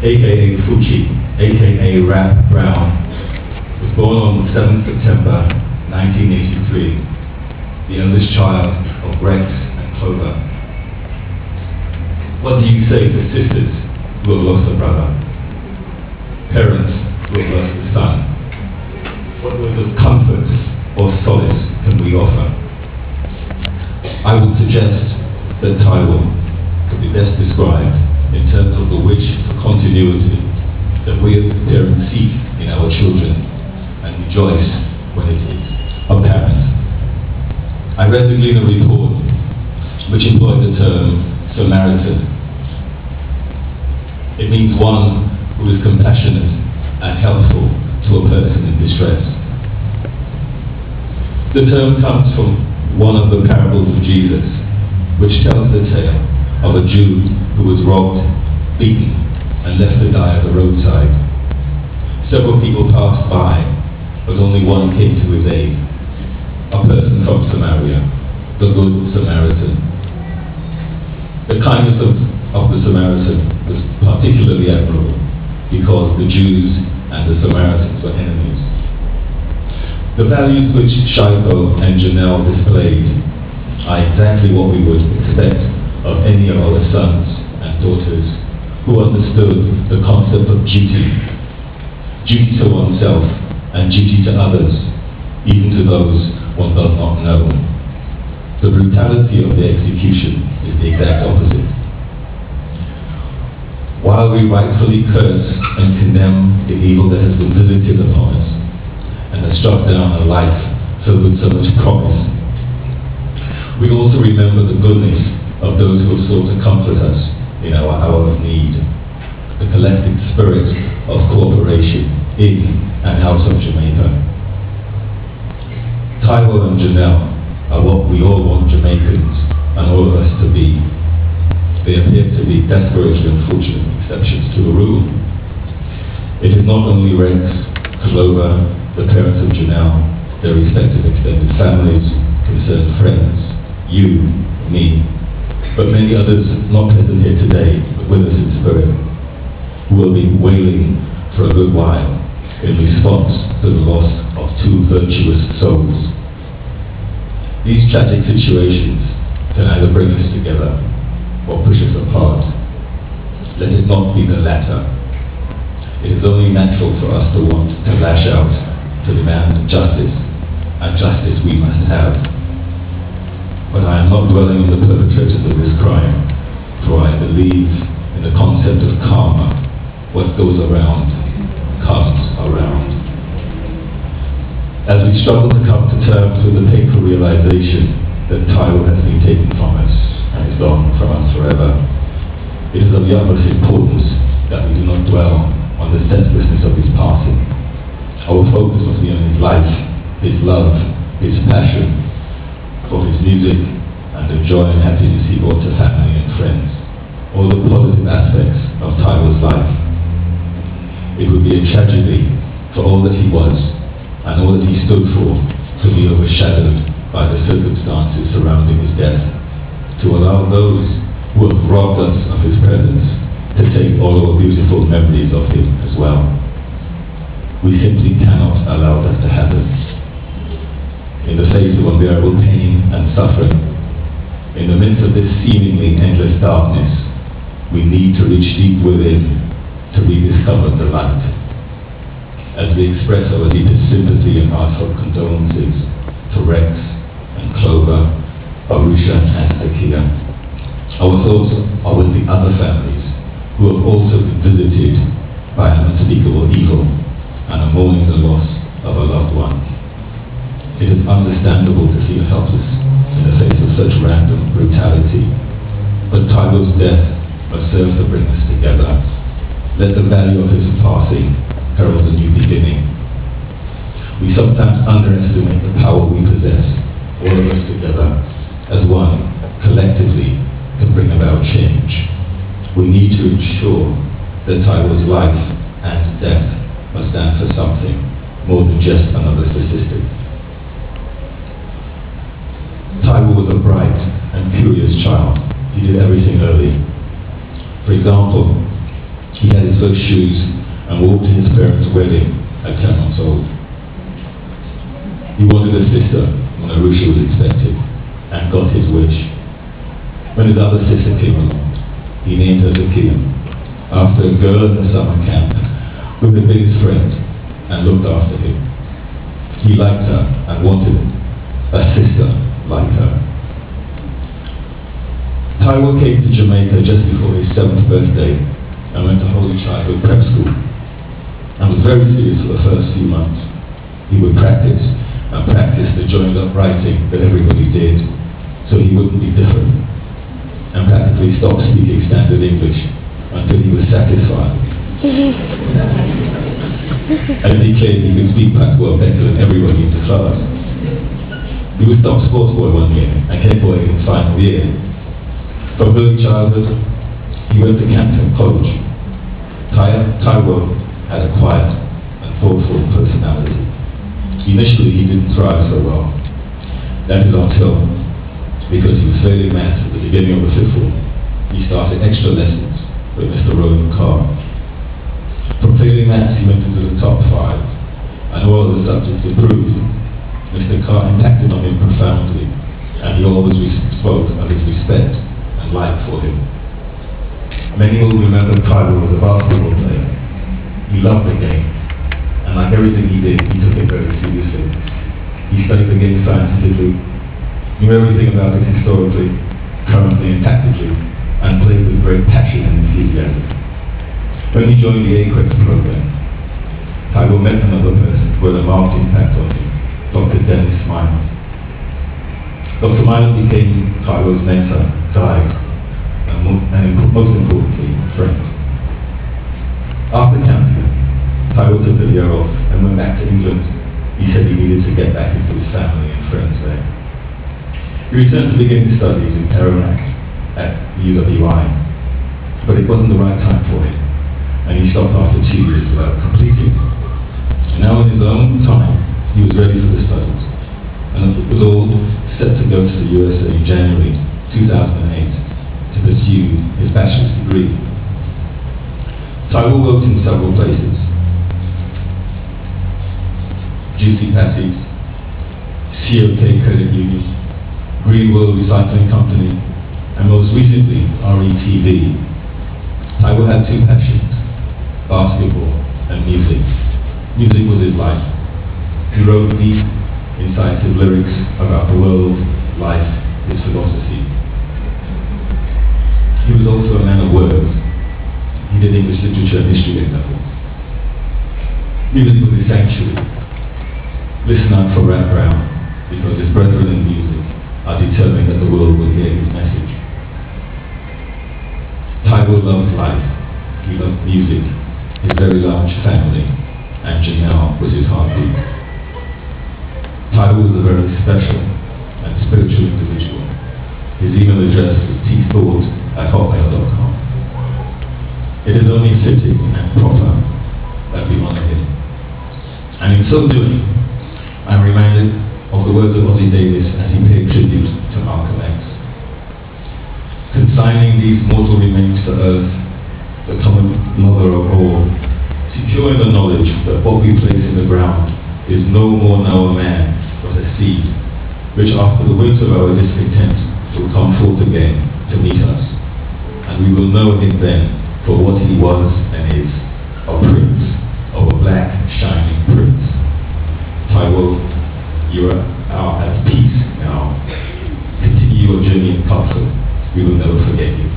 aka Fuchi, aka Rap Brown, was born on 7th September 1983, the eldest child of Rex and Clover. What do you say to sisters who have lost a brother? Parents who have lost a son? What words of comfort or solace can we offer? I would suggest that Taiwo could be best described in terms of the wish for continuity that we as parents seek in our children and rejoice when it is apparent. I read the Gleaner report, which employed the term Samaritan. It means one who is compassionate and helpful to a person in distress. The term comes from one of the parables of Jesus, which tells the tale of a Jew who was robbed, beaten, and left to die at the roadside. Several people passed by, but only one came to his aid, a person from Samaria, the Good Samaritan. The kindness of the Samaritan was particularly admirable because the Jews and the Samaritans were enemies. The values which Taiwo and Janelle displayed are exactly what we would expect of any of our sons and daughters who understood the concept of duty to oneself and duty to others, even to those one does not know. The brutality of the execution is the exact opposite. While we rightfully curse and condemn the evil that has been visited upon us and has struck down a life filled with so much promise, we also remember the goodness of those who have sought to comfort us in our hour of need, the collective spirit of cooperation in and out of Jamaica. Taiwo and Janelle are what we all want Jamaicans and all of us to be. They appear to be desperately unfortunate exceptions to the rule. It is not only Rex, Clover, the parents of Janelle, their respective extended families, concerned friends, you, me, but many others not present here today, but with us in spirit, who will be wailing for a good while in response to the loss of two virtuous souls. These tragic situations can either bring us together or push us apart. Let it not be the latter. It is only natural for us to want to lash out, to demand justice, and justice we must have. But I am not dwelling on the perpetrators of this crime, for I believe in the concept of karma. What goes around comes around. As we struggle to come to terms with the painful realization that Taiwo has been taken from us and is gone from us forever, it is of the utmost importance that we do not dwell on the senselessness of his passing. Our focus must be on his life, his love, his passion for his music, and the joy and happiness he brought to family and friends, all the positive aspects of Taiwo's life. It would be a tragedy for all that he was and all that he stood for to be overshadowed by the circumstances surrounding his death, to allow those who have robbed us of his presence to take all our beautiful memories of him as well. We simply cannot allow that to happen. In the face of unbearable pain and suffering, in the midst of this seemingly endless darkness, we need to reach deep within to rediscover the light. As we express our deepest sympathy and heartfelt condolences to Rex and Clover, Arusha and Akia, our thoughts are with the other families who have also been visited by an unspeakable evil and are mourning the loss of a loved one. It is understandable to feel helpless in the face of such random brutality, but Taiwo's death must serve to bring us together. Let the value of his passing herald a new beginning. We sometimes underestimate the power we possess, all of us together, as one, collectively, can bring about change. We need to ensure that Taiwo's life and death must stand for something more than just another statistic. Taiwo was a bright and curious child. He did everything early. For example, He had his first shoes and walked to his parents' wedding at 10 months old. He wanted a sister when Arusha was expected and got his wish. When his other sister came along, he named her Zakia after a girl in the summer camp who had been his friend and looked after him. He liked her and wanted a sister like her. Taiwo came to Jamaica just before his 7th birthday and went to Holy Childhood Prep School and was very serious for the first few months. He would practice and practice the joined-up writing that everybody did so he wouldn't be different, and practically stopped speaking standard English until he was satisfied. And he claimed he could speak patois better than everybody in the class. He was top sports boy one year and head boy in the final year. From early childhood, he went to Campton College. Taiwo had a quiet and thoughtful personality. Initially, he didn't thrive so well. That is until, because he was failing maths at the beginning of the 5th form, he started extra lessons with Mr. Roland Carr. From failing maths, he went into the top 5, and all of the subjects improved. Mr. Carr impacted on him profoundly, and he always spoke of his respect and like for him. Many will remember Taiwo as a basketball player. He loved the game, and like everything he did, he took it very seriously. He studied the game scientifically, knew everything about it historically, currently and tactically, and played with great passion and enthusiasm. When he joined the AQUEX program, Taiwo met another person who had a marked impact on him, Dr. Dennis Minor. Dr. Minor became Taiwo's mentor, guide, and most importantly, friend. After camping, Taiwo took a year off and went back to England. He said he needed to get back into his family and friends there. He returned to begin his studies in Peronac at UWI, but it wasn't the right time for him, and he stopped after 2 years without completing. And now in his own time, he was ready for the studies, and it was all set to go to the USA in January 2008 to pursue his bachelor's degree. Taiwo worked in several places: Juicy Patties, COK Credit Union, Green World Recycling Company, and most recently, RETV. Taiwo had 2 passions: basketball and music. Music was his life. He wrote deep, incisive lyrics about the world, life, his philosophy. He was also a man of words. He did English literature and history at levels. Music was his sanctuary. Listen out for Rat Brown, because his brethren in music are determined that the world will hear his message. Taiwo loved life. He loved music, his very large family, and Janelle was his heartbeat. Taiwo was a very special and spiritual individual. His email address is tthought@hotmail.com. It is only fitting and proper that we honor him. And in so doing, I'm reminded of the words of Ossie Davis as he paid tribute to Malcolm X. Consigning these mortal remains to earth, the common mother of all, secure in the knowledge that what we place in the ground is no more now a man, but a seed, which after the winter of our discontent will come forth again to meet us, and we will know him then for what he was and is, a prince, of a black, shining prince. Taiwo, you are at peace now. Continue your journey in comfort. We will never forget you.